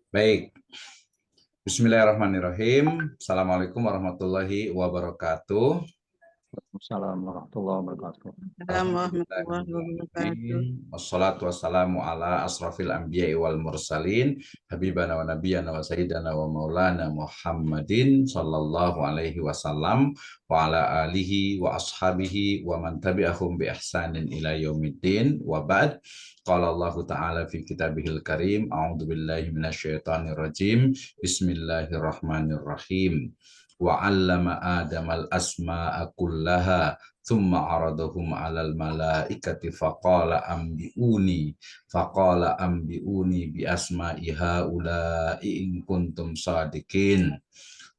Baik, Bismillahirrahmanirrahim. Assalamualaikum warahmatullahi wabarakatuh. Assalamualaikum warahmatullahi wabarakatuh. Assalamualaikum warahmatullahi wabarakatuh. Alhamdulillahirrahmanirrahim. Wassalatu wassalamu ala asrafil anbiya'i wal mursalin, habibana wa nabiyana wa sayyidana wa maulana Muhammadin sallallahu alaihi wasallam wa ala alihi wa ashabihi wa man tabi'ahum bi ihsanin ila yaumiddin wa ba'd. Qala Allah Ta'ala fi kitabihil karim, a'udzu billahi minasyaitonir rajim. Bismillahirrahmanirrahim. Wa 'allama Adamal asma'a kullaha thumma aradahum 'alal malaikati faqala ambiuni bi asma'i haula'i in kuntum shadiqin.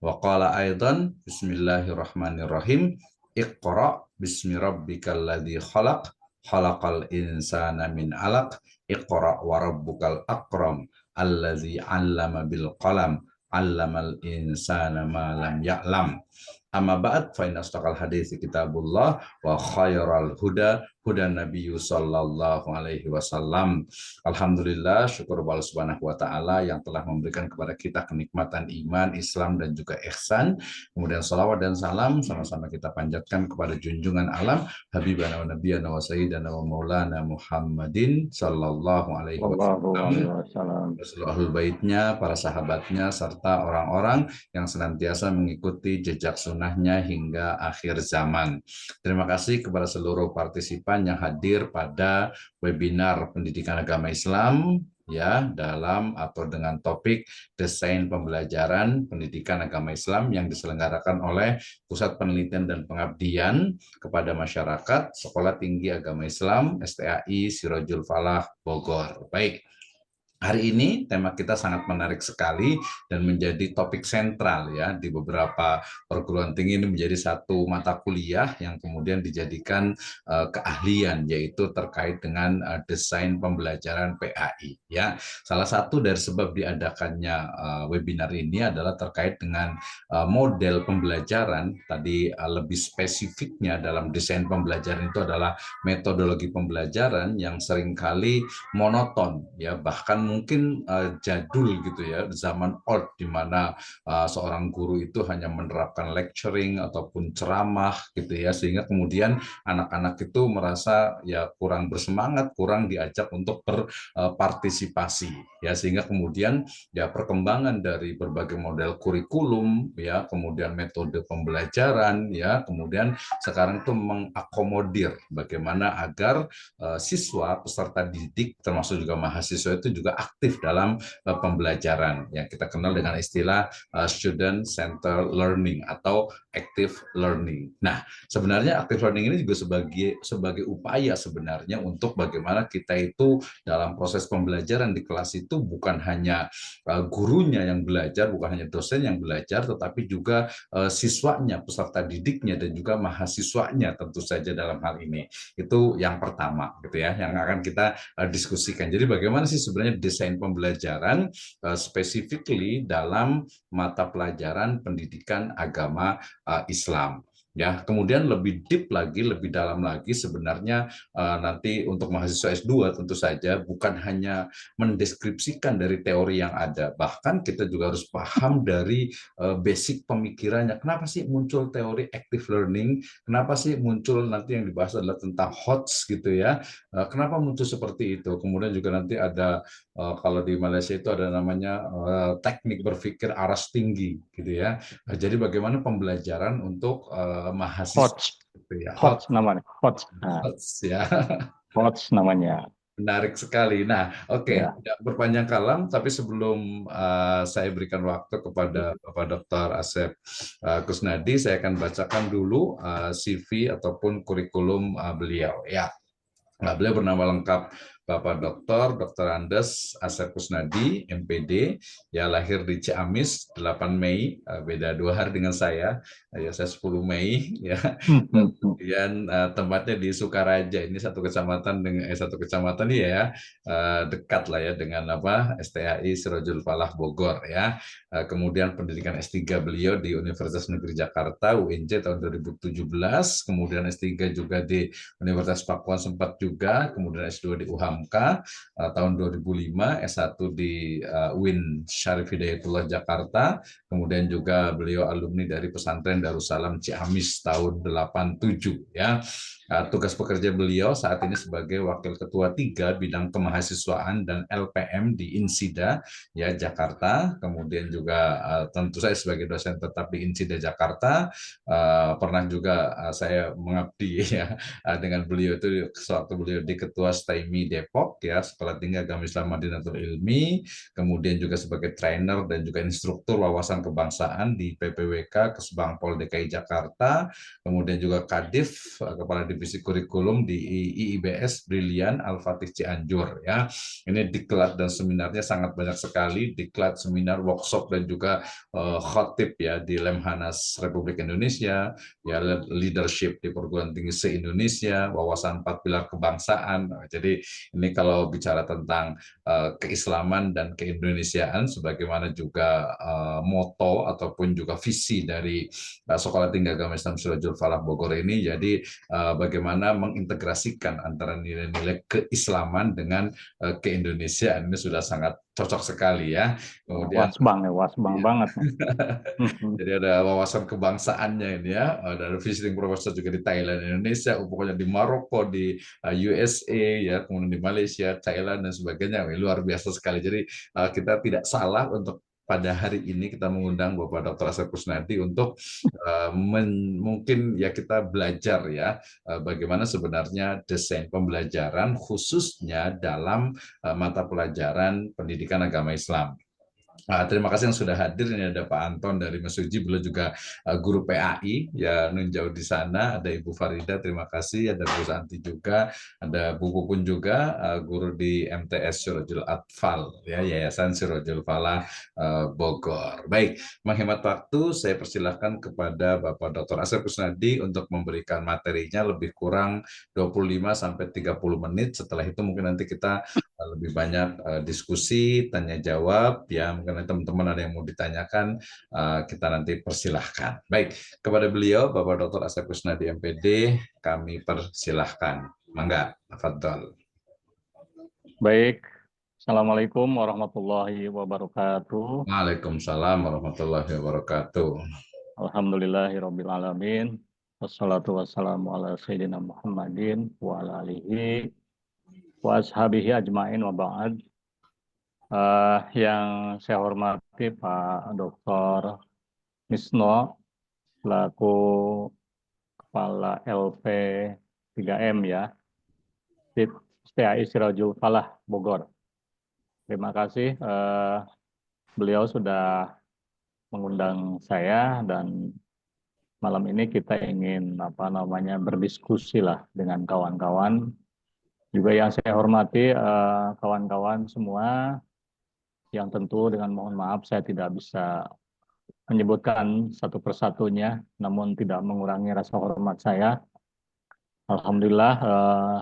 Wa qala aidan bismillahirrahmanirrahim, iqra bismi rabbikal ladzi khalaq khalaqal insana min 'alaq iqra wa rabbukal akram allazi 'allama bil qalam 'allamal insana ma lam ya'lam. Amma ba'd, fa inna asdaqal hadits kitabullah wa khairal huda Nabiyyu sallallahu alaihi wasallam. Alhamdulillah, syukur Allah Subhanahu wa taala yang telah memberikan kepada kita kenikmatan iman, Islam dan juga ihsan. Kemudian salawat dan salam sama-sama kita panjatkan kepada junjungan alam Habibana wa nabiyana wa sayyidana wa maulana Muhammadin sallallahu alaihi wasallam, seluruh baitnya, para sahabatnya serta orang-orang yang senantiasa mengikuti jejak sunnahnya hingga akhir zaman. Terima kasih kepada seluruh partisipan yang hadir pada webinar pendidikan agama Islam ya dalam atau dengan topik desain pembelajaran pendidikan agama Islam yang diselenggarakan oleh Pusat Penelitian dan Pengabdian kepada Masyarakat Sekolah Tinggi Agama Islam STAI Sirojul Falah Bogor. Baik. Hari ini tema kita sangat menarik sekali dan menjadi topik sentral ya di beberapa perguruan tinggi. Ini menjadi satu mata kuliah yang kemudian dijadikan keahlian, yaitu terkait dengan desain pembelajaran PAI ya. Salah satu dari sebab diadakannya webinar ini adalah terkait dengan model pembelajaran. Tadi lebih spesifiknya dalam desain pembelajaran itu adalah metodologi pembelajaran yang seringkali monoton ya, bahkan mungkin jadul gitu ya, zaman old di mana seorang guru itu hanya menerapkan lecturing ataupun ceramah gitu ya, sehingga kemudian anak-anak itu merasa ya kurang bersemangat, kurang diajak untuk berpartisipasi ya, sehingga kemudian ya perkembangan dari berbagai model kurikulum ya, kemudian metode pembelajaran ya, kemudian sekarang itu mengakomodir bagaimana agar siswa peserta didik termasuk juga mahasiswa itu juga aktif dalam pembelajaran yang kita kenal dengan istilah student centered learning atau active learning. Nah, sebenarnya active learning ini juga sebagai upaya sebenarnya untuk bagaimana kita itu dalam proses pembelajaran di kelas itu bukan hanya gurunya yang belajar, bukan hanya dosen yang belajar, tetapi juga siswanya, peserta didiknya dan juga mahasiswanya tentu saja dalam hal ini. Itu yang pertama gitu ya, yang akan kita diskusikan. Jadi bagaimana sih sebenarnya desain pembelajaran specifically dalam mata pelajaran pendidikan agama Islam. Ya, kemudian lebih deep lagi, lebih dalam lagi sebenarnya nanti untuk mahasiswa S2 tentu saja bukan hanya mendeskripsikan dari teori yang ada, bahkan kita juga harus paham dari basic pemikirannya. Kenapa sih muncul teori active learning? Kenapa sih muncul nanti yang dibahas adalah tentang HOTS gitu ya? Kenapa muncul seperti itu? Kemudian juga nanti ada kalau di Malaysia itu ada namanya teknik berpikir aras tinggi gitu ya. Jadi bagaimana pembelajaran untuk mahasiswa gitu ya. HOTS namanya. HOTS ya. HOTS namanya. Menarik sekali. Nah, oke, tidak berpanjang kalam, tapi sebelum saya berikan waktu kepada Bapak Dr. Asep Kusnadi, saya akan bacakan dulu CV ataupun kurikulum beliau. Ya, beliau bernama lengkap Bapak Dr. Andes Asep Kusnadi, MPD, ya lahir di Ciamis 8 Mei, beda 2 hari dengan saya, ya saya 10 Mei, ya. Kemudian tempatnya di Sukaraja, ini satu kecamatan ya, dekat lah ya dengan STAI Sirojul Falah Bogor ya. Kemudian pendidikan S3 beliau di Universitas Negeri Jakarta UNJ tahun 2017, kemudian S3 juga di Universitas Pakuan sempat juga, kemudian S2 di UHAM Bangka tahun 2005, S1 di UIN Syarif Hidayatullah Jakarta. Kemudian juga beliau alumni dari Pesantren Darussalam Ciamis tahun 87 ya. Tugas pekerja beliau saat ini sebagai Wakil Ketua 3 Bidang Kemahasiswaan dan LPM di Insida ya Jakarta. Kemudian juga tentu saya sebagai dosen tetap di Insida Jakarta, pernah juga saya mengabdi ya dengan beliau itu sewaktu beliau di Ketua STAIMI Depok ya, Sekolah Tinggi Agama Islam Madinatul Ilmi, kemudian juga sebagai trainer dan juga instruktur wawasan kebangsaan di PPWK Kesbangpol DKI Jakarta, kemudian juga Kadif Kepala Divisi Kurikulum di IIBS Brilian Al-Fatih Cianjur ya. Ini diklat dan seminarnya sangat banyak sekali, diklat, seminar, workshop dan juga khotib ya di Lemhanas Republik Indonesia, ya leadership di perguruan tinggi se-Indonesia, wawasan 4 pilar kebangsaan. Jadi ini kalau bicara tentang keislaman dan keindonesiaan sebagaimana juga moto ataupun juga visi dari Sekolah Tinggi Agama Islam Sirajul Falah Bogor ini, jadi bagaimana mengintegrasikan antara nilai-nilai keislaman dengan keindonesiaan ini sudah sangat cocok sekali ya. Kemudian wasbang banget. jadi ada wawasan kebangsaannya ini ya, ada visiting professor juga di Thailand, Indonesia, pokoknya di Maroko, di USA, ya, kemudian di Malaysia, Thailand dan sebagainya. Luar biasa sekali. Jadi kita tidak salah untuk pada hari ini kita mengundang Bapak Dr. Asep Kusnadi untuk mungkin ya kita belajar ya bagaimana sebenarnya desain pembelajaran khususnya dalam mata pelajaran pendidikan agama Islam. Terima kasih yang sudah hadir. Ini ada Pak Anton dari Mesuji, beliau juga guru PAI ya nunjau di sana. Ada Ibu Farida, terima kasih. Ada Bu Santi juga, ada Bu Pupun juga, guru di MTS Sirajul Atfal ya, Yayasan Sirajul Falah Bogor. Baik, menghemat waktu, saya persilahkan kepada Bapak Dr. Asep Kusnadi untuk memberikan materinya lebih kurang 25 sampai 30 menit. Setelah itu mungkin nanti kita lebih banyak diskusi, tanya jawab ya. Mungkin teman-teman ada yang mau ditanyakan, kita nanti persilahkan. Baik, kepada beliau Bapak Dr. Asep Kusnadi MPD kami persilahkan. Mangga, tafadhol. Baik, Assalamualaikum warahmatullahi wabarakatuh. Waalaikumsalam warahmatullahi wabarakatuh. Alhamdulillahirabbil alamin. Wassalatu wassalamu ala sayyidina Muhammadin wa ala alihi wa ashabihi ajmain wa ba'd. Yang saya hormati Pak Dr. Misno selaku Kepala LP 3M ya, STAI Sirajul Falah Bogor. Terima kasih beliau sudah mengundang saya dan malam ini kita ingin berdiskusi lah dengan kawan-kawan. Juga yang saya hormati kawan-kawan semua yang tentu dengan mohon maaf saya tidak bisa menyebutkan satu persatunya, namun tidak mengurangi rasa hormat saya. Alhamdulillah,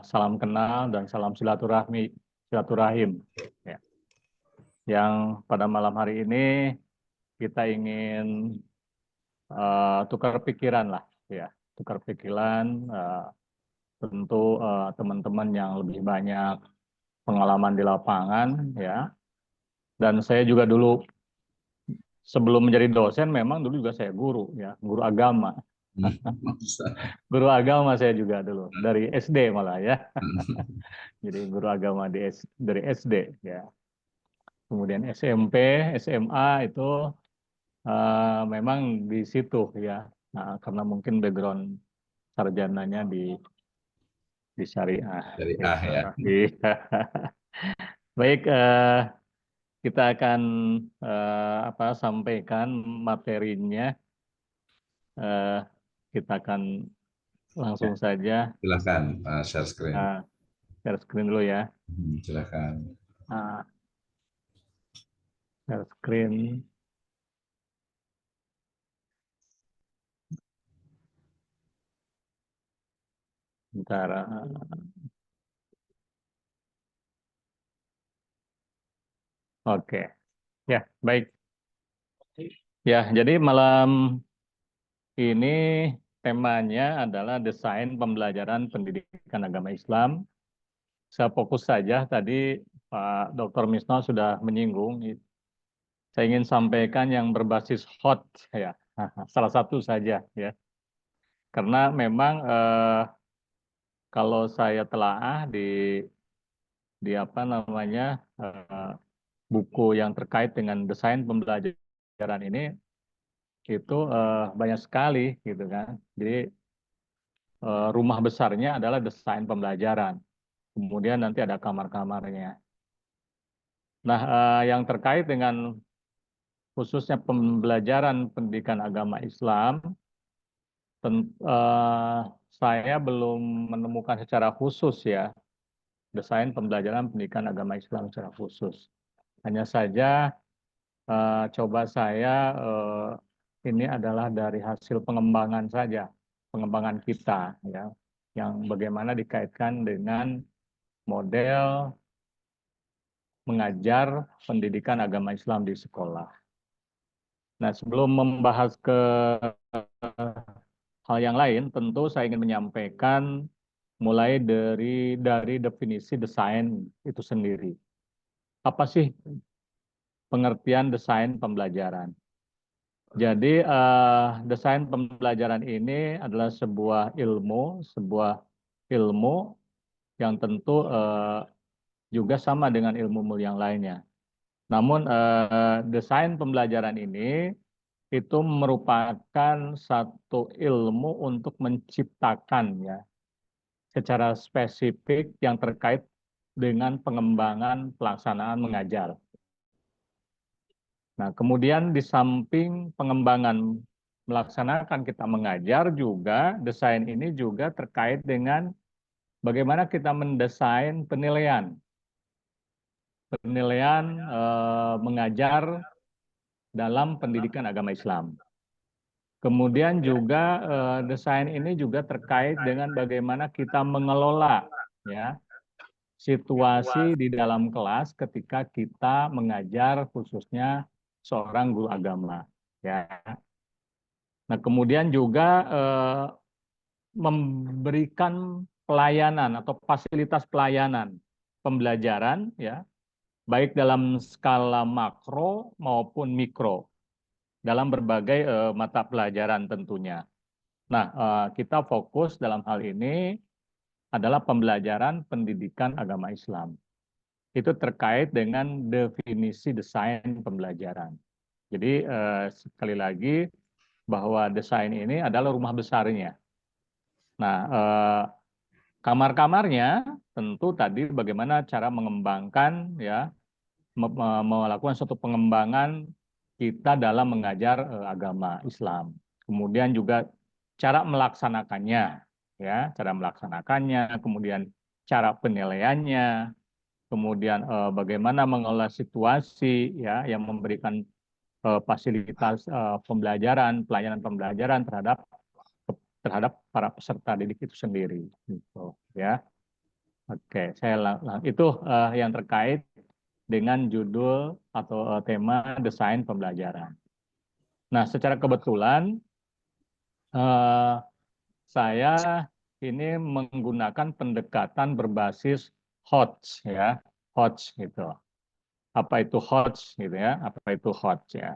salam kenal dan salam silaturahim. Ya. Yang pada malam hari ini kita ingin tukar pikiran lah, ya, tukar pikiran. Tentu teman-teman yang lebih banyak pengalaman di lapangan, ya. Dan saya juga dulu sebelum menjadi dosen, memang dulu juga saya guru, ya, guru agama. Guru agama saya juga dulu dari SD malah ya. Jadi guru agama dari SD ya. Kemudian SMP, SMA itu memang di situ ya. Nah, karena mungkin background sarjananya di syariah. Syariah ya. Iya. Baik, kita akan sampaikan materinya. Kita akan langsung saja. Silakan share screen. Share screen dulu ya. Silakan. Share screen. Bentar. Oke. Ya, baik. Ya, jadi malam ini temanya adalah desain pembelajaran pendidikan agama Islam saya fokus saja. Tadi Pak Dr. Misno sudah menyinggung. Saya ingin sampaikan yang berbasis hot ya, salah satu saja ya. Karena memang kalau saya telaah di apa namanya buku yang terkait dengan desain pembelajaran ini itu banyak sekali gitu kan. Jadi rumah besarnya adalah desain pembelajaran. Kemudian nanti ada kamar-kamarnya. Nah, yang terkait dengan khususnya pembelajaran pendidikan agama Islam, saya belum menemukan secara khusus ya desain pembelajaran pendidikan agama Islam secara khusus. Hanya saja coba saya ini adalah dari hasil pengembangan saja, pengembangan kita ya, yang bagaimana dikaitkan dengan model mengajar pendidikan agama Islam di sekolah. Nah, sebelum membahas ke hal yang lain, tentu saya ingin menyampaikan mulai dari definisi desain itu sendiri. Apa sih pengertian desain pembelajaran? Jadi desain pembelajaran ini adalah sebuah ilmu yang tentu juga sama dengan ilmu yang lainnya. Namun desain pembelajaran ini itu merupakan satu ilmu untuk menciptakan ya secara spesifik yang terkait dengan pengembangan pelaksanaan mengajar. Nah, kemudian di samping pengembangan melaksanakan kita mengajar juga, desain ini juga terkait dengan bagaimana kita mendesain penilaian. Penilaian mengajar dalam pendidikan agama Islam. Kemudian juga desain ini juga terkait dengan bagaimana kita mengelola ya situasi di dalam kelas ketika kita mengajar khususnya seorang guru agama ya. Nah, kemudian juga memberikan pelayanan atau fasilitas pelayanan pembelajaran ya, baik dalam skala makro maupun mikro dalam berbagai mata pelajaran tentunya. Nah, kita fokus dalam hal ini adalah pembelajaran pendidikan agama Islam. Itu terkait dengan definisi desain pembelajaran. Jadi sekali lagi bahwa desain ini adalah rumah besarnya. Nah, kamar-kamarnya tentu tadi bagaimana cara mengembangkan ya melakukan suatu pengembangan kita dalam mengajar agama Islam. Kemudian juga cara melaksanakannya ya, cara melaksanakannya, kemudian cara penilaiannya, kemudian bagaimana mengelola situasi ya yang memberikan fasilitas pembelajaran, pelayanan pembelajaran terhadap para peserta didik itu sendiri gitu ya. Oke, itu yang terkait dengan judul atau tema desain pembelajaran. Nah, secara kebetulan saya ini menggunakan pendekatan berbasis HOTS ya, HOTS gitu. Apa itu HOTS gitu ya? Apa itu HOTS ya?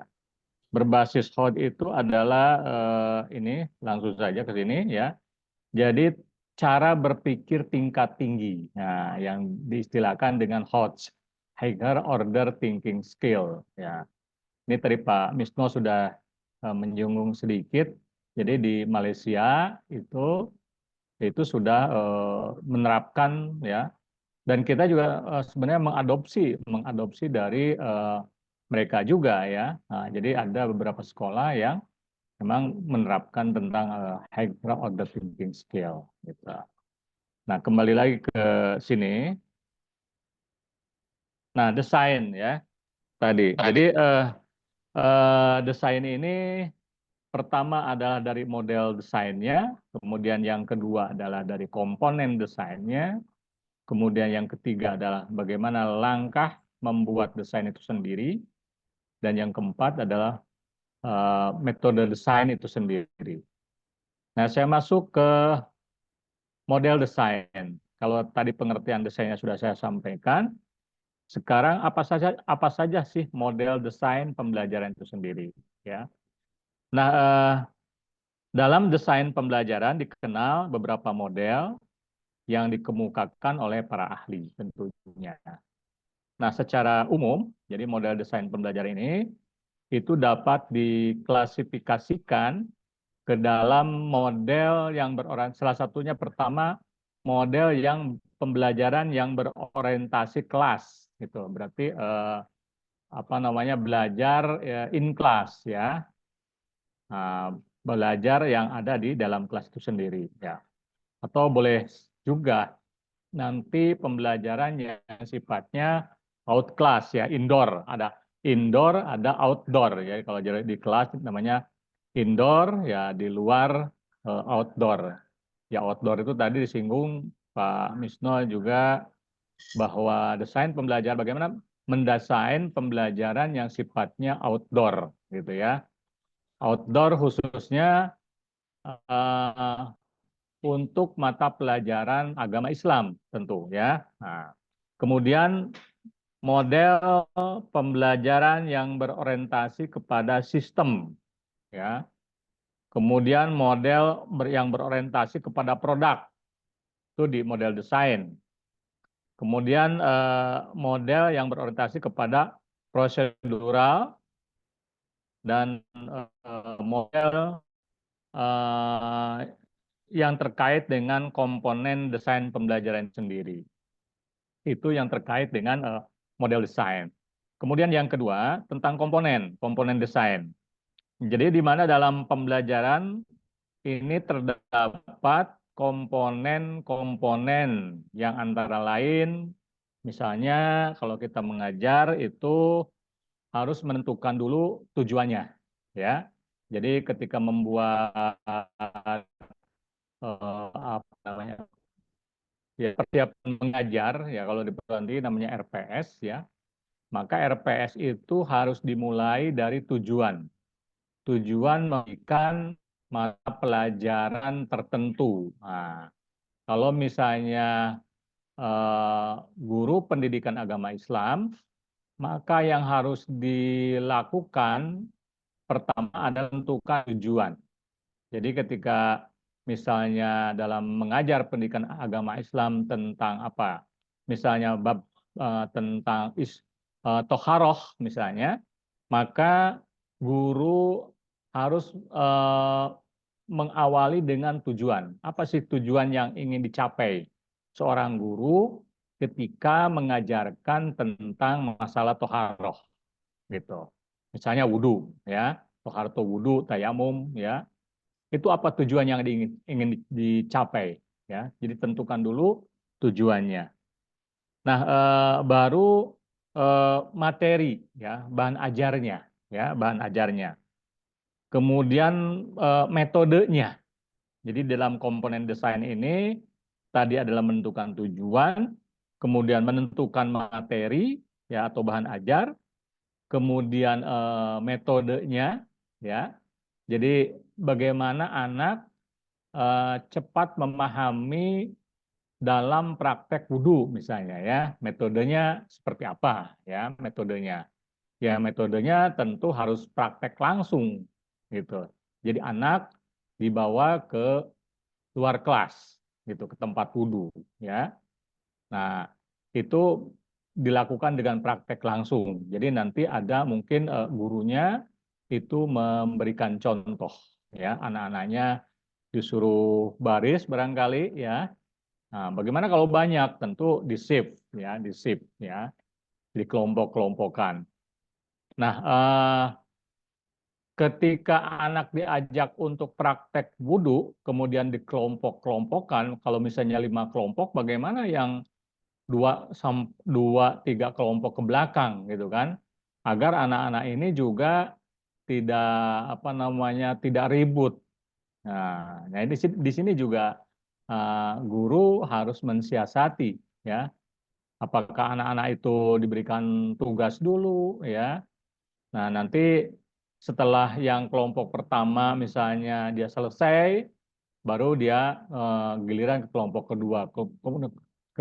Berbasis HOTS itu adalah ini langsung saja ke sini ya. Jadi cara berpikir tingkat tinggi, nah, yang diistilahkan dengan HOTS, Higher Order Thinking Skill. Ya, ini tadi Pak Misno sudah menyinggung sedikit. Jadi di Malaysia itu sudah menerapkan ya, dan kita juga sebenarnya mengadopsi dari mereka juga ya. Nah, jadi ada beberapa sekolah yang memang menerapkan tentang higher order thinking skill gitu. Nah, kembali lagi ke sini. Nah, desain ya tadi. Jadi desain ini pertama adalah dari model desainnya, kemudian yang kedua adalah dari komponen desainnya, kemudian yang ketiga adalah bagaimana langkah membuat desain itu sendiri, dan yang keempat adalah metode desain itu sendiri. Nah, saya masuk ke model desain. Kalau tadi pengertian desainnya sudah saya sampaikan, sekarang apa saja sih model desain pembelajaran itu sendiri, ya. Nah, dalam desain pembelajaran dikenal beberapa model yang dikemukakan oleh para ahli tentunya. Nah, secara umum, jadi model desain pembelajaran ini itu dapat diklasifikasikan ke dalam model yang salah satunya pertama model yang pembelajaran yang berorientasi kelas gitu. Berarti apa namanya belajar in class ya. Nah, belajar yang ada di dalam kelas itu sendiri ya. Atau boleh juga nanti pembelajaran yang sifatnya outclass ya, indoor. Ada indoor, ada outdoor. Jadi kalau di kelas namanya indoor, ya di luar outdoor. Ya outdoor itu tadi disinggung Pak Misno juga bahwa desain pembelajaran bagaimana mendesain pembelajaran yang sifatnya outdoor gitu ya. Outdoor khususnya uh, untuk mata pelajaran agama Islam tentu ya. Nah, kemudian model pembelajaran yang berorientasi kepada sistem ya. Kemudian model yang berorientasi kepada produk itu di model desain. Kemudian model yang berorientasi kepada prosedural dan model yang terkait dengan komponen desain pembelajaran sendiri. Itu yang terkait dengan model desain. Kemudian yang kedua tentang komponen desain. Jadi di mana dalam pembelajaran ini terdapat komponen-komponen yang antara lain, misalnya kalau kita mengajar itu harus menentukan dulu tujuannya, ya. Jadi ketika membuat apa namanya, ya persiapan mengajar, ya kalau di perguruan tinggi namanya RPS, ya. Maka RPS itu harus dimulai dari tujuan. Tujuan memberikan mata pelajaran tertentu. Nah, kalau misalnya guru pendidikan agama Islam, maka yang harus dilakukan pertama adalah menentukan tujuan. Jadi ketika misalnya dalam mengajar pendidikan agama Islam tentang apa? Misalnya bab tentang toharoh misalnya, maka guru harus mengawali dengan tujuan. Apa sih tujuan yang ingin dicapai seorang guru ketika mengajarkan tentang masalah toharoh gitu. Misalnya wudhu, ya, toharoh wudhu, tayamum, ya, itu apa tujuan yang ingin dicapai, ya. Jadi tentukan dulu tujuannya. Nah, baru materi, ya, bahan ajarnya, ya, bahan ajarnya. Kemudian metodenya. Jadi dalam komponen desain ini tadi adalah menentukan tujuan, kemudian menentukan materi ya atau bahan ajar, kemudian metodenya ya. Jadi bagaimana anak cepat memahami dalam praktek wudhu misalnya ya, metodenya seperti apa ya metodenya. Ya metodenya tentu harus praktek langsung gitu. Jadi anak dibawa ke luar kelas gitu ke tempat wudhu ya. Nah, itu dilakukan dengan praktek langsung. Jadi nanti ada mungkin gurunya itu memberikan contoh ya, anak-anaknya disuruh baris barangkali ya. Nah, bagaimana kalau banyak? Tentu di shift ya, dikelompok-kelompokkan. Nah, ketika anak diajak untuk praktek wudhu, kemudian dikelompok-kelompokkan, kalau misalnya 5 kelompok, bagaimana yang dua tiga kelompok ke belakang gitu kan, agar anak-anak ini juga tidak apa namanya tidak ribut. Nah di sini juga guru harus mensiasati ya, apakah anak-anak itu diberikan tugas dulu ya. Nah, nanti setelah yang kelompok pertama misalnya dia selesai, baru dia giliran ke kelompok kedua.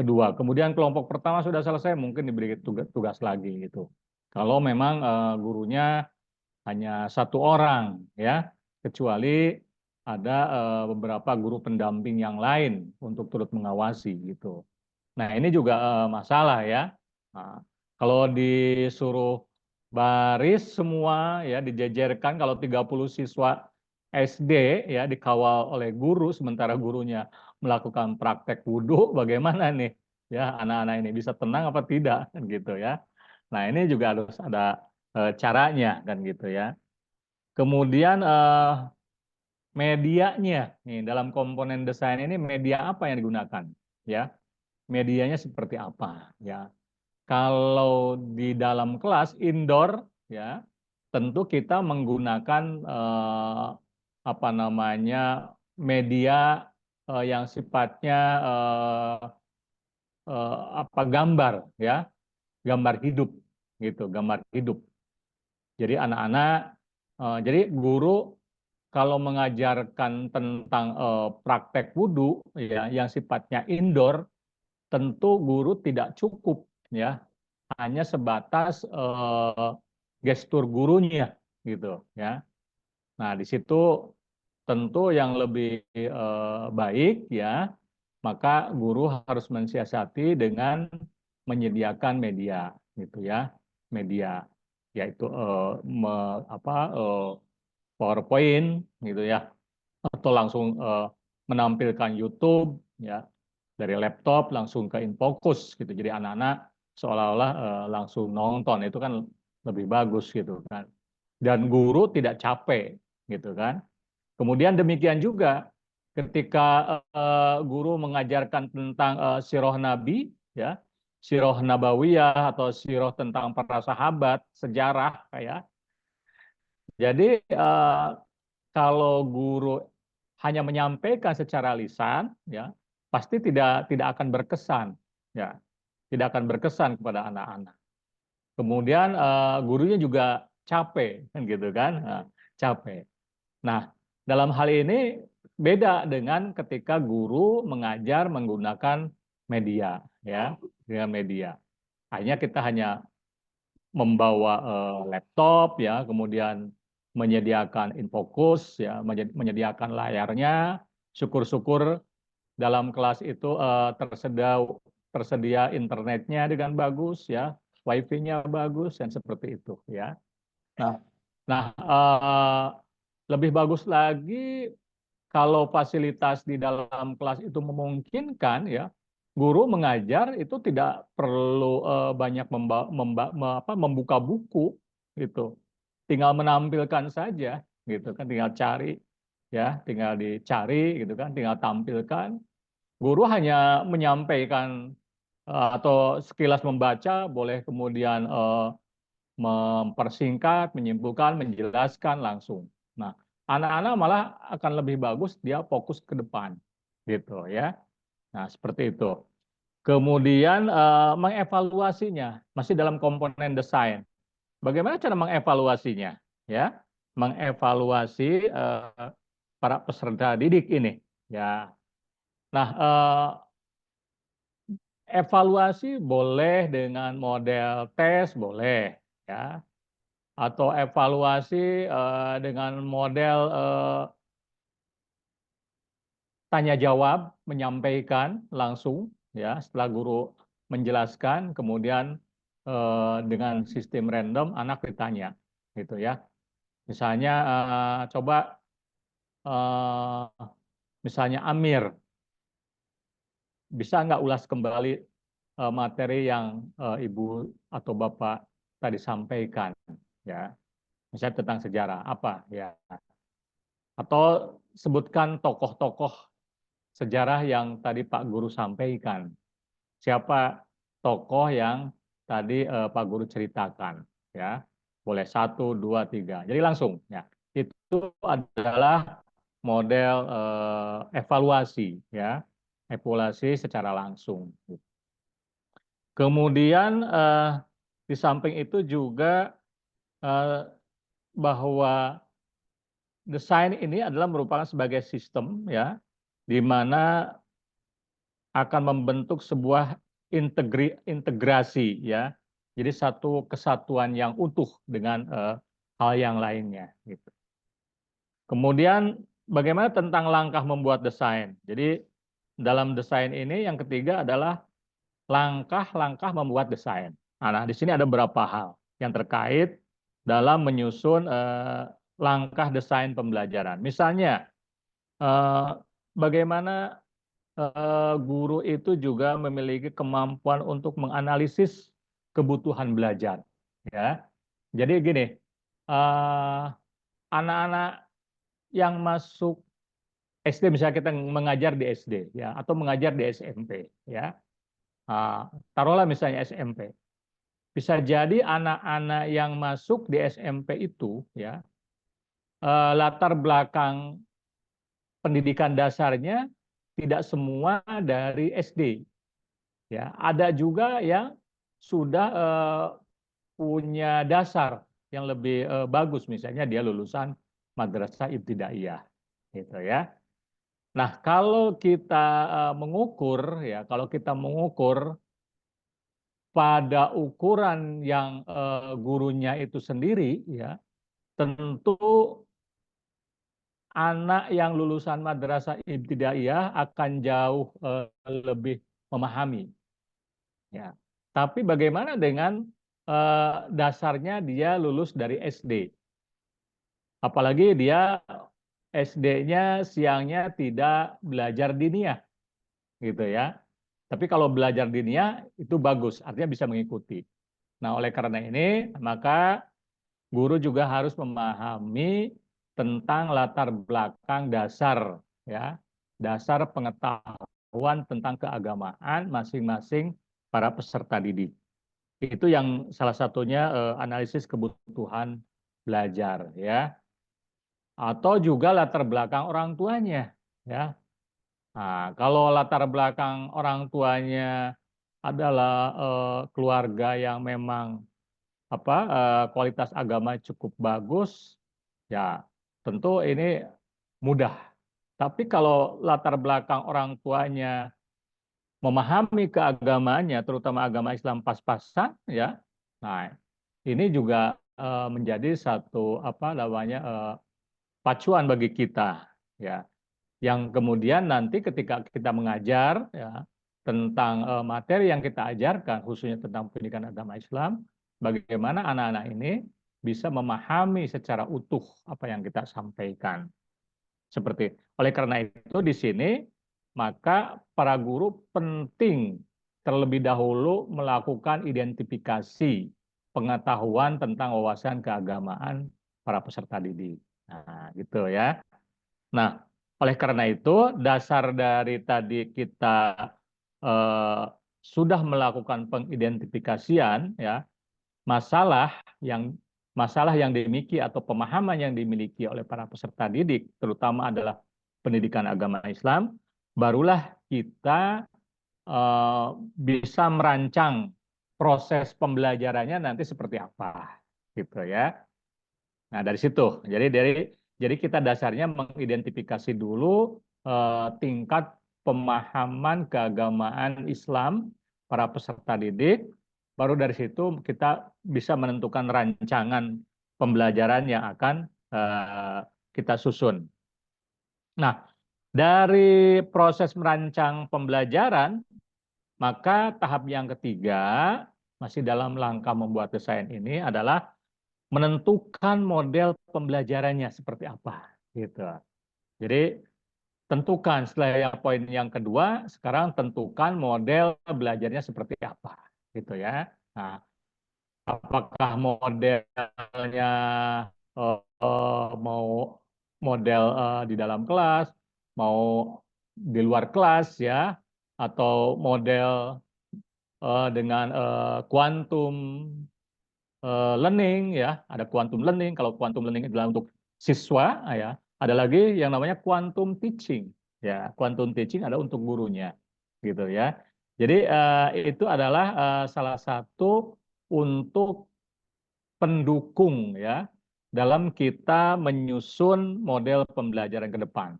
kedua. Kemudian kelompok pertama sudah selesai, mungkin diberi tugas lagi gitu. Kalau memang gurunya hanya satu orang, ya, kecuali ada beberapa guru pendamping yang lain untuk turut mengawasi gitu. Nah, ini juga masalah ya. Nah, kalau disuruh baris semua ya dijejerkan, kalau 30 siswa SD ya dikawal oleh guru sementara gurunya melakukan praktek wudhu, bagaimana nih ya anak-anak ini bisa tenang apa tidak kan gitu ya. Nah, ini juga harus ada caranya kan gitu ya. Kemudian medianya nih dalam komponen desain ini media apa yang digunakan ya? Medianya seperti apa ya? Kalau di dalam kelas indoor ya, tentu kita menggunakan apa namanya media yang sifatnya apa gambar ya, gambar hidup gitu, gambar hidup. Jadi anak-anak, jadi guru kalau mengajarkan tentang praktek wudhu ya, yang sifatnya indoor, tentu guru tidak cukup ya hanya sebatas gestur gurunya gitu ya. Nah, di situ tentu yang lebih baik ya, maka guru harus mensiasati dengan menyediakan media gitu ya, media yaitu PowerPoint gitu ya, atau langsung menampilkan YouTube ya dari laptop langsung ke Infocus gitu. Jadi anak-anak seolah-olah langsung nonton, itu kan lebih bagus gitu kan. Dan guru tidak capek gitu kan. Kemudian demikian juga ketika guru mengajarkan tentang sirah Nabi ya, sirah Nabawiyah atau sirah tentang para sahabat, sejarah kayak. Jadi kalau guru hanya menyampaikan secara lisan ya pasti tidak akan berkesan ya, tidak akan berkesan kepada anak-anak. Kemudian gurunya juga capek kan gitu kan. Capek. Nah, dalam hal ini beda dengan ketika guru mengajar menggunakan media ya, dengan media. Akhirnya kita hanya membawa laptop ya, kemudian menyediakan infocus ya, menyediakan layarnya. Syukur-syukur dalam kelas itu tersedia internetnya dengan bagus ya, wifi-nya bagus dan seperti itu ya. Nah, nah lebih bagus lagi kalau fasilitas di dalam kelas itu memungkinkan ya, guru mengajar itu tidak perlu banyak membuka buku gitu. Tinggal menampilkan saja gitu kan, tinggal cari ya, tinggal dicari gitu kan, tinggal tampilkan. Guru hanya menyampaikan atau sekilas membaca, boleh kemudian mempersingkat, menyimpulkan, menjelaskan langsung. Nah, anak-anak malah akan lebih bagus dia fokus ke depan, gitu ya. Nah, seperti itu. Kemudian mengevaluasinya masih dalam komponen desain. Bagaimana cara mengevaluasinya? Ya, mengevaluasi para peserta didik ini. Ya, nah evaluasi boleh dengan model tes, boleh ya, atau evaluasi dengan model tanya jawab, menyampaikan langsung ya setelah guru menjelaskan, kemudian dengan sistem random anak ditanya gitu ya. Misalnya coba misalnya Amir, bisa nggak ulas kembali materi yang ibu atau bapak tadi sampaikan ya, misalnya tentang sejarah apa ya, atau sebutkan tokoh-tokoh sejarah yang tadi Pak Guru sampaikan. Siapa tokoh yang tadi Pak Guru ceritakan, ya. Boleh 1, 2, 3. Jadi langsung, ya. Itu adalah model evaluasi, ya. Evaluasi secara langsung. Kemudian di samping itu juga bahwa desain ini adalah merupakan sebagai sistem, ya, di mana akan membentuk sebuah integrasi ya. Jadi satu kesatuan yang utuh dengan hal yang lainnya gitu. Kemudian bagaimana tentang langkah membuat desain? Jadi dalam desain ini yang ketiga adalah langkah-langkah membuat desain. Nah, di sini ada beberapa hal yang terkait dalam menyusun langkah desain pembelajaran. Misalnya, bagaimana guru itu juga memiliki kemampuan untuk menganalisis kebutuhan belajar. Ya, jadi gini, anak-anak yang masuk SD, misalnya kita mengajar di SD, ya, atau mengajar di SMP, ya, taruhlah misalnya SMP. Bisa jadi anak-anak yang masuk di SMP itu, ya, latar belakang pendidikan dasarnya tidak semua dari SD. Ya, ada juga yang sudah punya dasar yang lebih bagus, misalnya dia lulusan madrasah ibtidaiyah, gitu ya. Nah, kalau kita mengukur, ya, kalau kita mengukur pada ukuran yang gurunya itu sendiri, ya, tentu anak yang lulusan madrasah ibtidaiyah akan jauh lebih memahami. Ya. Tapi bagaimana dengan dasarnya dia lulus dari SD? Apalagi dia SD-nya siangnya tidak belajar diniyah, gitu ya. Tapi kalau belajar diniyah itu bagus, artinya bisa mengikuti. Nah, oleh karena ini, maka guru juga harus memahami tentang latar belakang dasar, ya, dasar pengetahuan tentang keagamaan masing-masing para peserta didik. Itu yang salah satunya analisis kebutuhan belajar, ya, atau juga latar belakang orang tuanya, ya. Nah, kalau latar belakang orang tuanya adalah keluarga yang memang kualitas agama cukup bagus, ya tentu ini mudah. Tapi kalau latar belakang orang tuanya memahami keagamaannya, terutama agama Islam pas-pasan, ya, nah ini juga menjadi satu pacuan bagi kita, ya, yang kemudian nanti ketika kita mengajar, ya, tentang materi yang kita ajarkan, khususnya tentang pendidikan agama Islam, bagaimana anak-anak ini bisa memahami secara utuh apa yang kita sampaikan. Seperti oleh karena itu di sini maka para guru penting terlebih dahulu melakukan identifikasi pengetahuan tentang wawasan keagamaan para peserta didik. Nah, gitu ya. Nah, oleh karena itu dasar dari tadi kita eh, sudah melakukan pengidentifikasian, ya, masalah yang masalah yang dimiliki atau pemahaman yang dimiliki oleh para peserta didik, terutama adalah pendidikan agama Islam, barulah kita bisa merancang proses pembelajarannya nanti seperti apa, gitu ya. Nah, dari situ, jadi kita dasarnya mengidentifikasi dulu tingkat pemahaman keagamaan Islam para peserta didik. Baru dari situ kita bisa menentukan rancangan pembelajaran yang akan kita susun. Nah, dari proses merancang pembelajaran, maka tahap yang ketiga masih dalam langkah membuat desain ini adalah menentukan model pembelajarannya seperti apa, gitu. Jadi tentukan setelah yang poin yang kedua, sekarang tentukan model belajarnya seperti apa, gitu ya. Nah, apakah modelnya mau model di dalam kelas, mau di luar kelas, ya, atau model dengan quantum learning, ya, ada quantum learning. Kalau quantum learning adalah untuk siswa, ya, ada lagi yang namanya quantum teaching, ya, quantum teaching ada untuk gurunya, gitu ya. Jadi itu adalah salah satu untuk pendukung, ya, dalam kita menyusun model pembelajaran ke depan,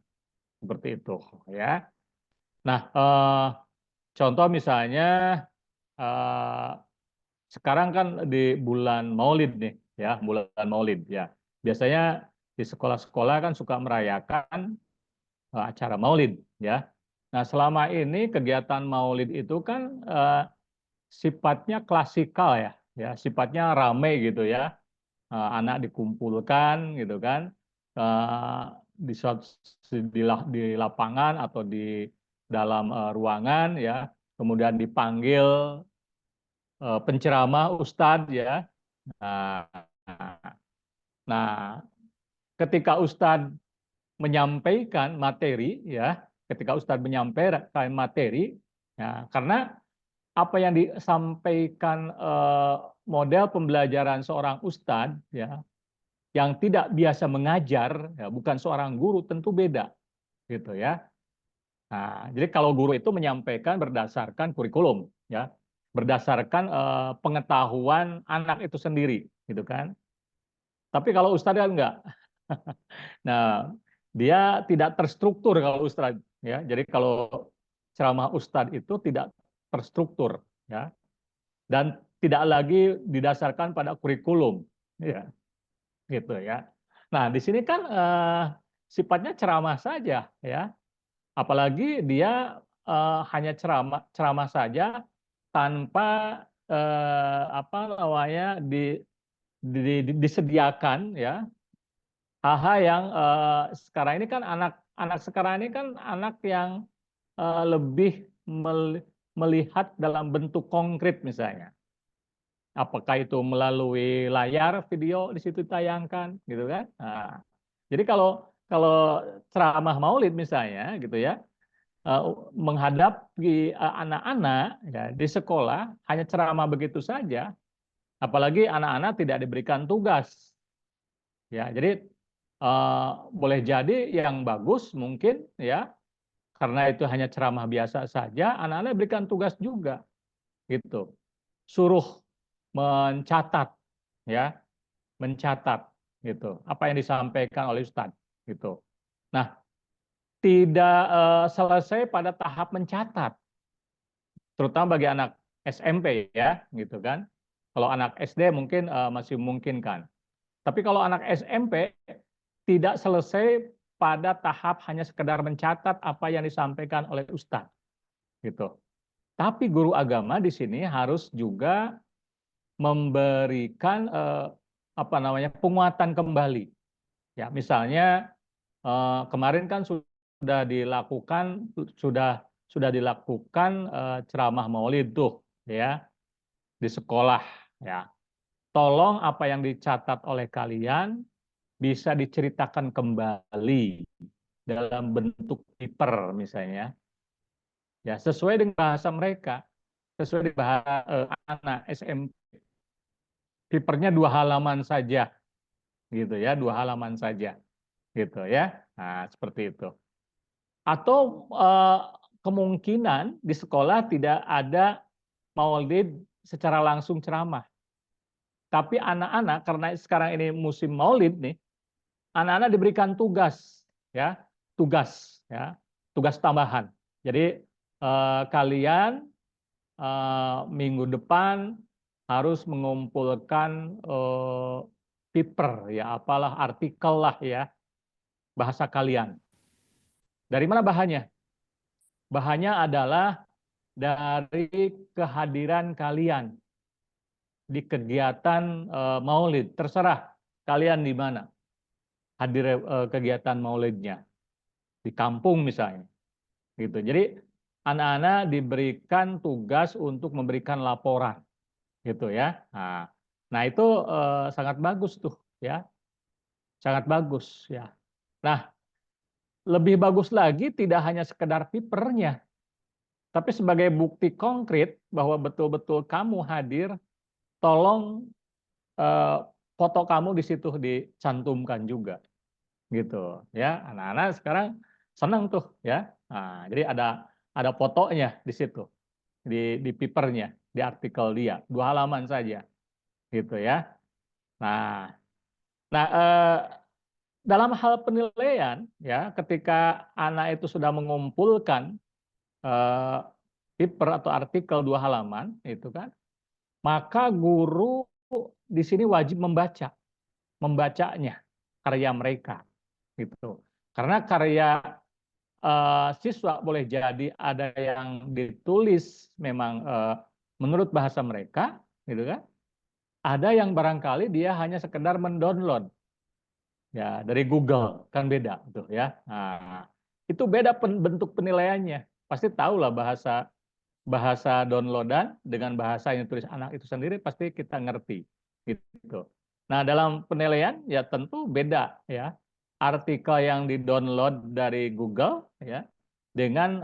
seperti itu, ya. Nah, Contoh misalnya eh, sekarang kan di bulan Maulid nih, ya, bulan Maulid ya. Biasanya di sekolah-sekolah kan suka merayakan acara Maulid, ya. Nah, selama ini kegiatan Maulid itu kan sifatnya klasikal ya, sifatnya rame gitu ya. Anak dikumpulkan gitu kan, eh, di, di lapangan atau di dalam ruangan ya, kemudian dipanggil penceramah ustadz ya. Nah, nah, ketika ustadz menyampaikan materi ya, ketika ustadz menyampaikan materi ya, karena apa yang disampaikan model pembelajaran seorang ustadz ya, yang tidak biasa mengajar ya, bukan seorang guru, tentu beda gitu ya. Nah, jadi kalau guru itu menyampaikan berdasarkan kurikulum ya, berdasarkan pengetahuan anak itu sendiri gitu kan. Tapi kalau ustadz kan enggak. Nah, dia tidak terstruktur kalau ustadz ya. Jadi kalau ceramah ustadz itu tidak terstruktur ya, dan tidak lagi didasarkan pada kurikulum ya, gitu ya. Nah, di sini kan sifatnya ceramah saja ya. Apalagi dia hanya ceramah saja tanpa apa namanya disediakan ya hal-hal yang sekarang ini kan anak sekarang ini kan anak yang lebih melihat dalam bentuk konkret misalnya. Apakah itu melalui layar video di situ tayangkan gitu kan. Nah, jadi kalau kalau ceramah Maulid misalnya gitu ya, menghadapi anak-anak ya di sekolah hanya ceramah begitu saja, apalagi anak-anak tidak diberikan tugas. Ya, jadi boleh jadi yang bagus mungkin ya, karena itu hanya ceramah biasa saja, anak-anak diberikan tugas juga gitu. Suruh mencatat ya, mencatat gitu. Apa yang disampaikan oleh Ustadz gitu. Nah, tidak selesai pada tahap mencatat, terutama bagi anak SMP ya, gitu kan. Kalau anak SD mungkin masih memungkinkan. Tapi kalau anak SMP tidak selesai pada tahap hanya sekedar mencatat apa yang disampaikan oleh Ustadz, gitu. Tapi guru agama di sini harus juga memberikan apa namanya penguatan kembali. Ya, misalnya kemarin kan sudah dilakukan ceramah Maulid tuh ya di sekolah ya. Tolong apa yang dicatat oleh kalian bisa diceritakan kembali dalam bentuk paper misalnya. Ya, sesuai dengan bahasa mereka, sesuai dengan bahasa anak SMP. Papernya 2 halaman saja gitu ya, 2 halaman saja gitu ya. Nah, seperti itu. Atau kemungkinan di sekolah tidak ada Maulid secara langsung ceramah. Tapi anak-anak karena sekarang ini musim Maulid nih, anak-anak diberikan tugas ya, tugas tambahan. Jadi kalian minggu depan harus mengumpulkan paper ya, apalah artikel lah ya, bahasa kalian. Dari mana bahannya? Bahannya adalah dari kehadiran kalian di kegiatan Maulid. Terserah kalian di mana hadir kegiatan Maulidnya, di kampung misalnya, gitu. Jadi anak-anak diberikan tugas untuk memberikan laporan, gitu ya. Nah itu sangat bagus tuh, ya, sangat bagus ya. Nah, lebih bagus lagi tidak hanya sekedar papernya, tapi sebagai bukti konkret bahwa betul-betul kamu hadir, tolong foto kamu di situ dicantumkan juga, gitu ya. Anak-anak sekarang senang tuh ya. Nah, jadi ada fotonya di situ, di papernya, di artikel dia, 2 halaman saja, gitu ya. Nah, nah dalam hal penilaian ya, ketika anak itu sudah mengumpulkan eh, paper atau artikel 2 halaman, itu kan, maka guru di sini wajib membacanya, karya mereka, gitu. Karena karya siswa boleh jadi ada yang ditulis memang menurut bahasa mereka, gitu kan. Ada yang barangkali dia hanya sekedar mendownload ya dari Google, kan beda tuh ya. Nah, itu beda bentuk penilaiannya. Pasti tahu lah bahasa downloadan dengan bahasa yang ditulis anak itu sendiri pasti kita ngerti gitu. Nah, dalam penilaian ya tentu beda ya. Artikel yang di-download dari Google ya dengan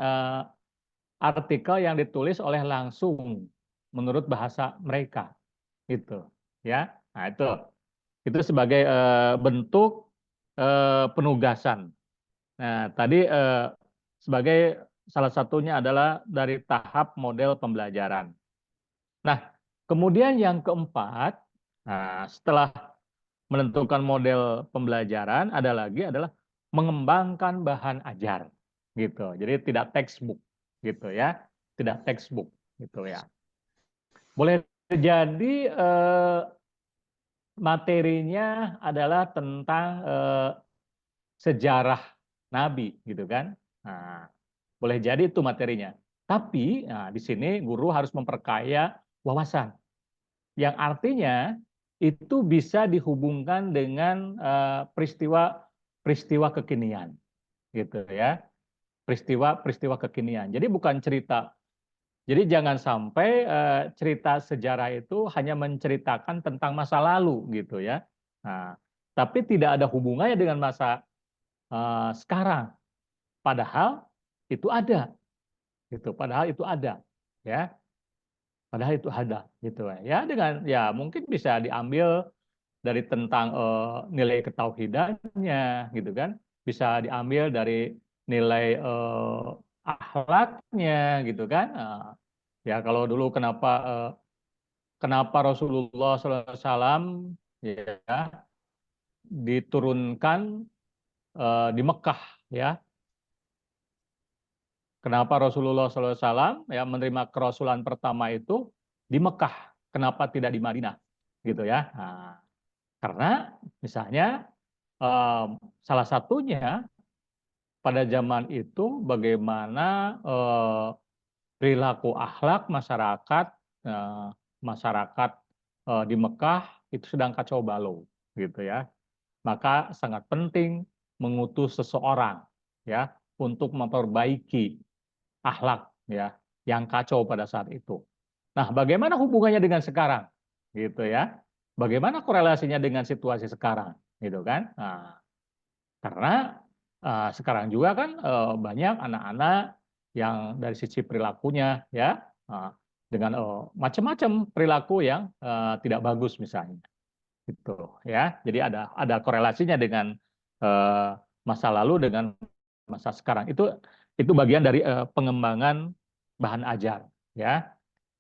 artikel yang ditulis oleh langsung menurut bahasa mereka gitu ya. Nah, itu sebagai bentuk penugasan. Nah, tadi sebagai salah satunya adalah dari tahap model pembelajaran. Nah, kemudian yang keempat, nah, setelah menentukan model pembelajaran, ada lagi adalah mengembangkan bahan ajar, gitu. Jadi tidak textbook, gitu ya, tidak textbook, gitu ya. Boleh jadi materinya adalah tentang sejarah Nabi, gitu kan? Nah, boleh jadi itu materinya. Tapi nah, di sini guru harus memperkaya wawasan, yang artinya itu bisa dihubungkan dengan peristiwa kekinian, gitu ya, peristiwa kekinian. Jadi bukan cerita. Jadi jangan sampai cerita sejarah itu hanya menceritakan tentang masa lalu, gitu ya. Nah, tapi tidak ada hubungannya dengan masa sekarang. Padahal itu ada, gitu. Padahal itu ada, ya. Padahal itu ada, gitu ya. Dengan ya mungkin bisa diambil dari tentang nilai ketauhidannya, gitu kan. Bisa diambil dari nilai akhlaknya, gitu kan. Ya kalau dulu kenapa Rasulullah SAW ya diturunkan di Mekah, ya. Kenapa Rasulullah SAW ya menerima kerasulan pertama itu di Mekah, kenapa tidak di Madinah, gitu ya. Nah, karena misalnya salah satunya pada zaman itu bagaimana perilaku akhlak masyarakat eh, masyarakat di Mekah itu sedang kacau balau, gitu ya. Maka sangat penting mengutus seseorang ya untuk memperbaiki akhlak ya yang kacau pada saat itu. Nah, bagaimana hubungannya dengan sekarang? Gitu ya. Bagaimana korelasinya dengan situasi sekarang? Gitu kan? Nah, karena sekarang juga kan banyak anak-anak yang dari sisi perilakunya ya dengan macam-macam perilaku yang tidak bagus misalnya. Gitu ya. Jadi ada korelasinya dengan masa lalu dengan masa sekarang. Itu bagian dari pengembangan bahan ajar ya.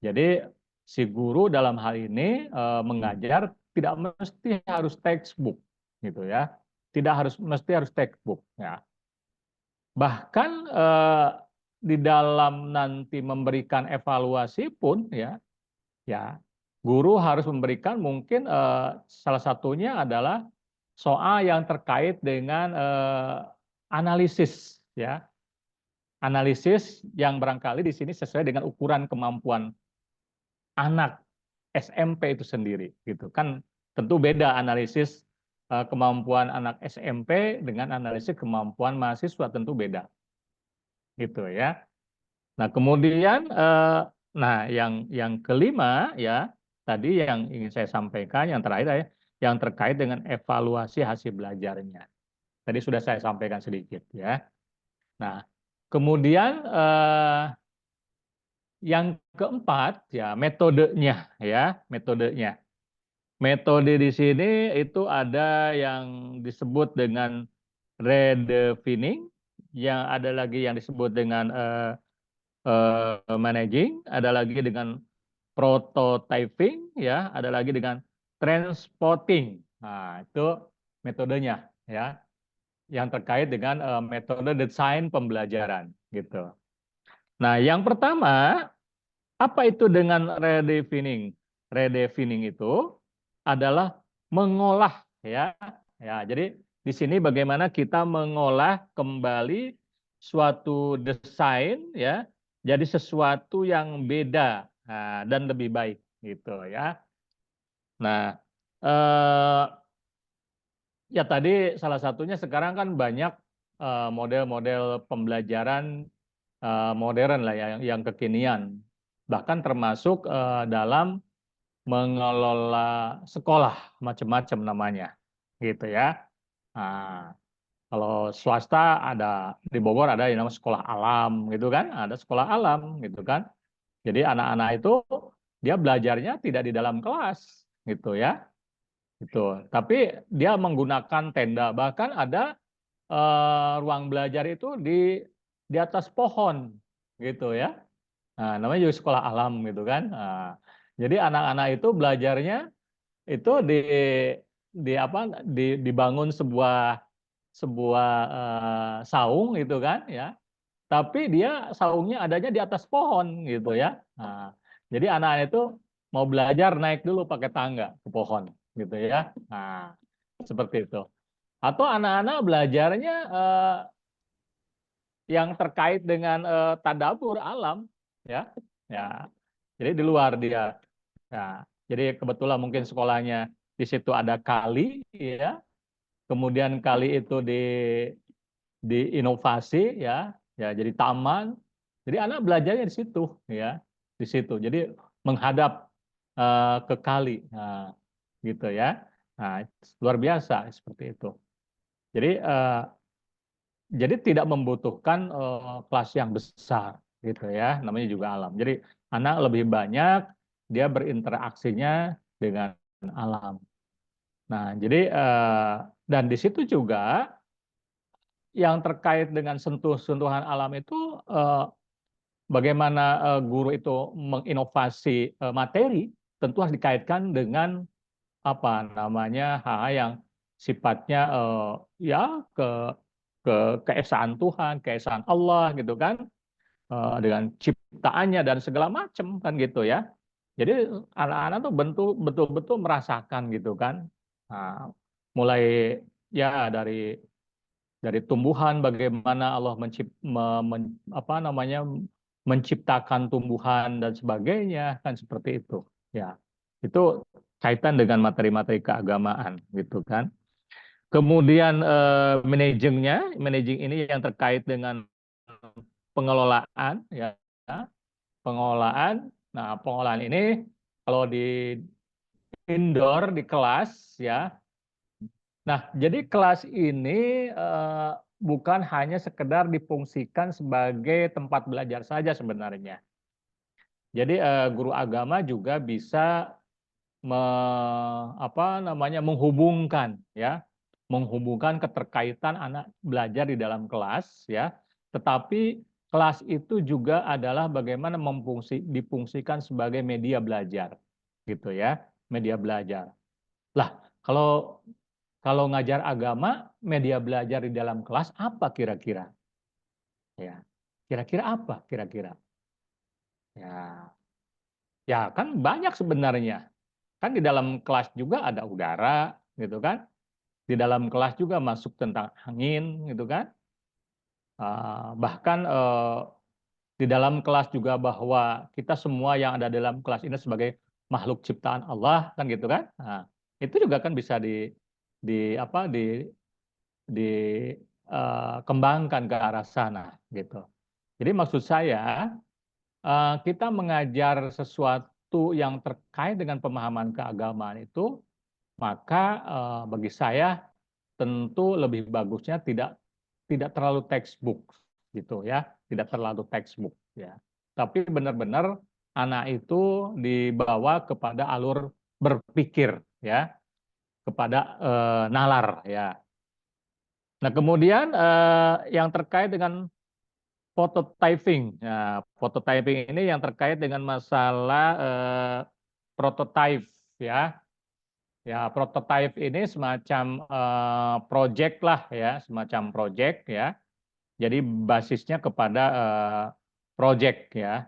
Jadi si guru dalam hal ini mengajar tidak mesti harus textbook gitu ya. Tidak mesti harus textbook ya. Bahkan di dalam nanti memberikan evaluasi pun ya guru harus memberikan mungkin salah satunya adalah soal yang terkait dengan analisis ya. Analisis yang barangkali di sini sesuai dengan ukuran kemampuan anak SMP itu sendiri gitu kan. Tentu beda analisis kemampuan anak SMP dengan analisis kemampuan mahasiswa, tentu beda gitu ya. Nah, kemudian nah yang kelima ya tadi yang ingin saya sampaikan yang terakhir ya yang terkait dengan evaluasi hasil belajarnya. Tadi sudah saya sampaikan sedikit ya. Nah, kemudian yang keempat ya metodenya ya, metodenya. Metode di sini itu ada yang disebut dengan redefining, yang ada lagi yang disebut dengan managing, ada lagi dengan prototyping, ya, ada lagi dengan transporting. Nah, itu metodenya, ya, yang terkait dengan metode desain pembelajaran, gitu. Nah, yang pertama, apa itu dengan redefining? Redefining itu adalah mengolah, ya. Ya, jadi di sini bagaimana kita mengolah kembali suatu desain, ya, jadi sesuatu yang beda, dan lebih baik, gitu ya. Nah, eh, ya tadi salah satunya sekarang kan banyak model-model pembelajaran modern lah ya, yang kekinian. Bahkan termasuk dalam mengelola sekolah macam-macam namanya, gitu ya. Nah, kalau swasta ada di Bogor ada yang namanya sekolah alam, gitu kan? Ada sekolah alam, gitu kan? Jadi anak-anak itu dia belajarnya tidak di dalam kelas, gitu ya. Gitu. Tapi dia menggunakan tenda, bahkan ada ruang belajar itu di atas pohon, gitu ya. Nah, namanya juga sekolah alam, gitu kan. Nah, jadi anak-anak itu belajarnya itu di apa dibangun sebuah sebuah saung, gitu kan ya. Tapi dia saungnya adanya di atas pohon, gitu ya. Nah, jadi anak-anak itu mau belajar naik dulu pakai tangga ke pohon, gitu ya. Nah, seperti itu. Atau anak-anak belajarnya yang terkait dengan tadabbur alam, ya. Ya. Jadi di luar dia. Ya. Jadi kebetulan mungkin sekolahnya di situ ada kali, ya. Kemudian kali itu diinovasi, ya. Ya, jadi taman. Jadi anak belajarnya di situ, ya. Di situ. Jadi menghadap ke kali. Nah, gitu ya. Nah, luar biasa seperti itu. Jadi tidak membutuhkan kelas yang besar, gitu ya. Namanya juga alam. Jadi anak lebih banyak dia berinteraksinya dengan alam. Nah, jadi dan di situ juga yang terkait dengan sentuhan alam itu bagaimana guru itu menginovasi materi tentu harus dikaitkan dengan apa namanya hal-hal yang sifatnya ya keesaan Tuhan, keesaan Allah, gitu kan, dengan ciptaannya dan segala macam kan, gitu ya. Jadi anak-anak tuh betul-betul merasakan, gitu kan. Nah, mulai ya dari tumbuhan bagaimana Allah apa namanya menciptakan tumbuhan dan sebagainya kan, seperti itu ya. Itu kaitan dengan materi-materi keagamaan, gitu kan. Kemudian managing ini yang terkait dengan pengelolaan, ya, pengelolaan. Nah, pengelolaan ini kalau di indoor di kelas, ya. Nah, jadi kelas ini bukan hanya sekedar difungsikan sebagai tempat belajar saja sebenarnya. Jadi guru agama juga bisa apa namanya menghubungkan, ya, menghubungkan keterkaitan anak belajar di dalam kelas, ya. Tetapi kelas itu juga adalah bagaimana difungsikan sebagai media belajar, gitu ya, media belajar. Lah, kalau kalau ngajar agama, media belajar di dalam kelas apa kira-kira? Ya, kira-kira apa kira-kira? Ya, ya kan banyak sebenarnya. Kan di dalam kelas juga ada udara, gitu kan? Di dalam kelas juga masuk tentang angin, gitu kan? Bahkan di dalam kelas juga bahwa kita semua yang ada dalam kelas ini sebagai makhluk ciptaan Allah, kan, gitu kan? Nah, itu juga kan bisa di apa dikembangkan ke arah sana, gitu. Jadi maksud saya kita mengajar sesuatu yang terkait dengan pemahaman keagamaan itu, maka bagi saya tentu lebih bagusnya tidak terlalu textbook, gitu ya, tidak terlalu textbook, ya. Tapi benar-benar anak itu dibawa kepada alur berpikir, ya, kepada nalar, ya. Nah, kemudian yang terkait dengan prototyping. Nah, prototyping ini yang terkait dengan masalah prototype, ya. Ya, prototype ini semacam project lah, ya, semacam project, ya. Jadi basisnya kepada project ya,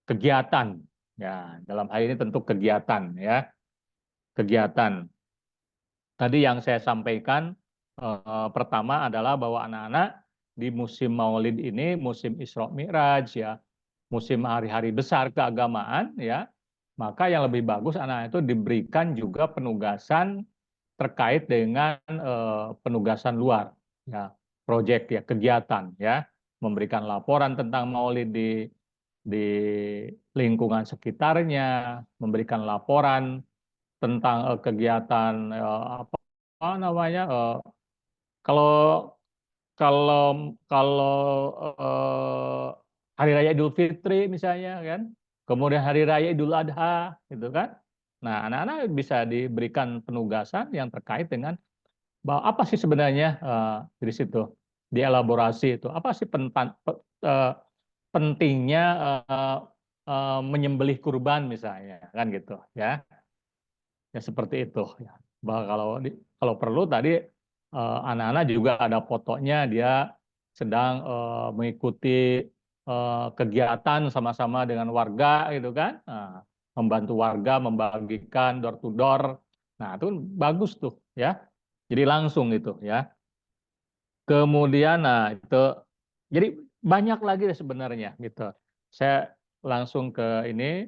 kegiatan ya. Dalam hal ini tentu kegiatan ya, kegiatan. Tadi yang saya sampaikan pertama adalah bahwa anak-anak di musim Maulid ini, musim Isra Mi'raj ya, musim hari-hari besar keagamaan ya, maka yang lebih bagus anak itu diberikan juga penugasan terkait dengan penugasan luar ya, proyek ya, kegiatan ya, memberikan laporan tentang Maulid di lingkungan sekitarnya, memberikan laporan tentang kegiatan apa namanya, kalau kalau Hari Raya Idul Fitri misalnya kan, kemudian Hari Raya Idul Adha gitu kan. Nah, anak-anak bisa diberikan penugasan yang terkait dengan bahwa apa sih sebenarnya di situ, dielaborasi itu apa sih pentingnya menyembelih kurban misalnya kan gitu ya, ya seperti itu ya. Bahwa kalau perlu tadi anak-anak juga ada fotonya dia sedang mengikuti kegiatan sama-sama dengan warga gitu kan. Nah, membantu warga membagikan door to door. Nah, itu bagus tuh ya. Jadi langsung itu ya. Kemudian nah itu jadi banyak lagi sebenarnya gitu. Saya langsung ke ini